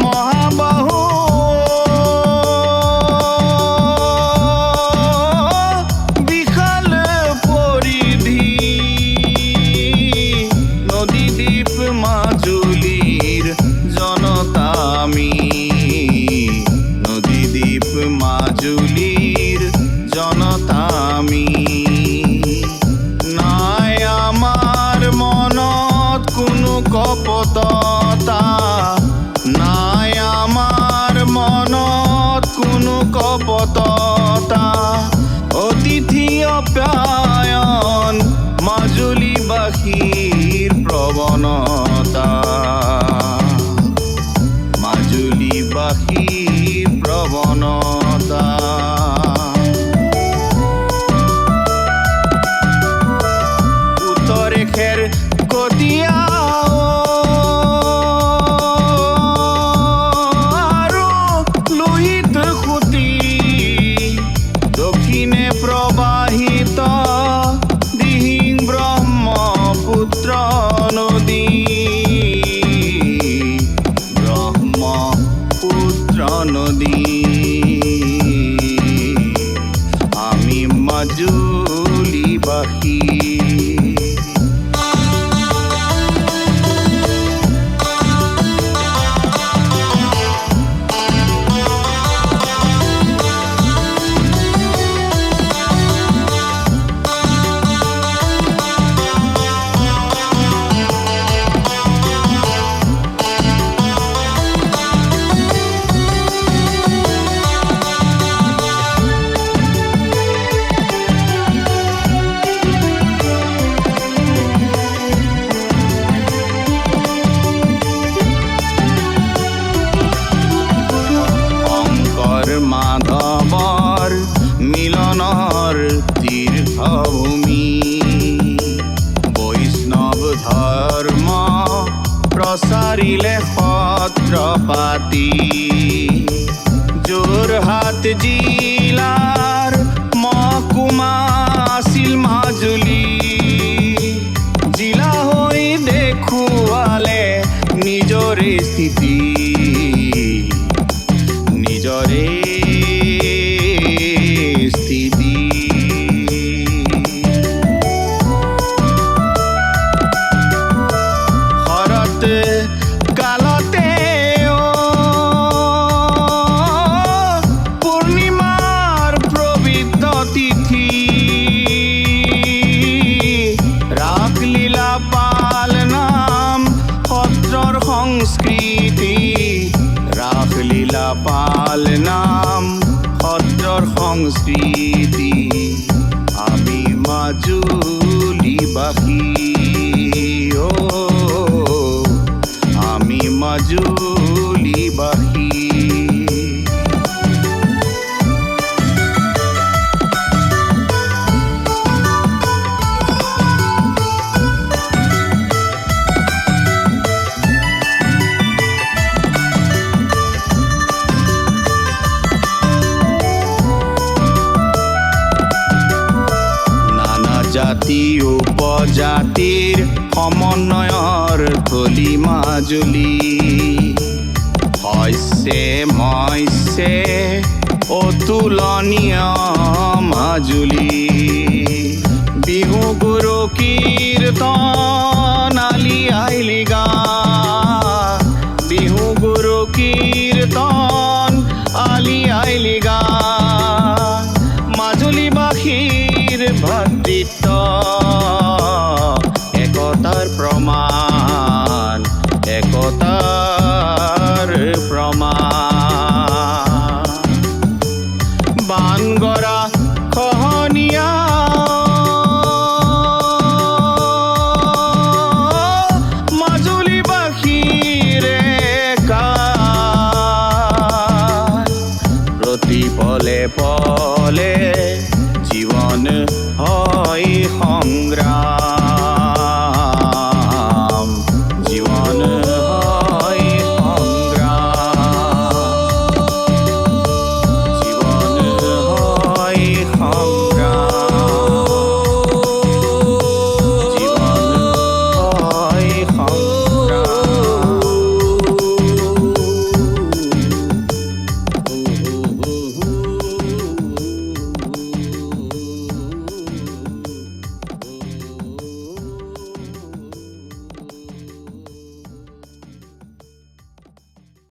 মহাবাহু বিশাল পরিধি নদী দ্বীপ মাজুলীর জনতা আমি নদী দ্বীপ মাজুলীর জনতা আমি নাই আমার মনত কোনো কপটতা নাই আমার মনত কোনো কপটতা অতিথি আপ্যায়ন মাজুলীবাসীর প্রবণতা মাজুলীবাসীর প্রবণতা উত্তরে খের কতিয়া আৰু লোহিত সুতি দক্ষিণে প্ৰবাহিত দিহিং ব্ৰহ্মপুত্ৰ নদী ব্ৰহ্মপুত্ৰ নদী আমি মাজুলীবাসী মাধৱৰ মিলনৰ তীৰ্থভূমি বৈষ্ণৱ ধৰ্ম প্ৰচাৰিলে সত্ৰপাতি যোৰহাট জিলাৰ মহকুমা আছিল মাজুলী জিলা হৈ দেখুৱালে নিজৰে স্থিতি নিজৰে স্থিতি শৰৎ কালতে পূৰ্ণিমাৰ পবিত্ৰ তিথি ৰাসলীলা পাল নাম সত্ৰৰ সংস্কৃতি ৰাসলীলা পাল নাম সত্ৰৰ সংস্কৃতি আমি মাজুলীবাসী আমি মাজুলীবাসী জাতি উপজাতিৰ সমন্বয়ৰ থলী মাজুলী শস্যে মৎস্যে অতুলনীয় মাজুলী বিহু গুৰু কীৰ্তন আলি আইলি গা বিহু গুৰু কীৰ্তন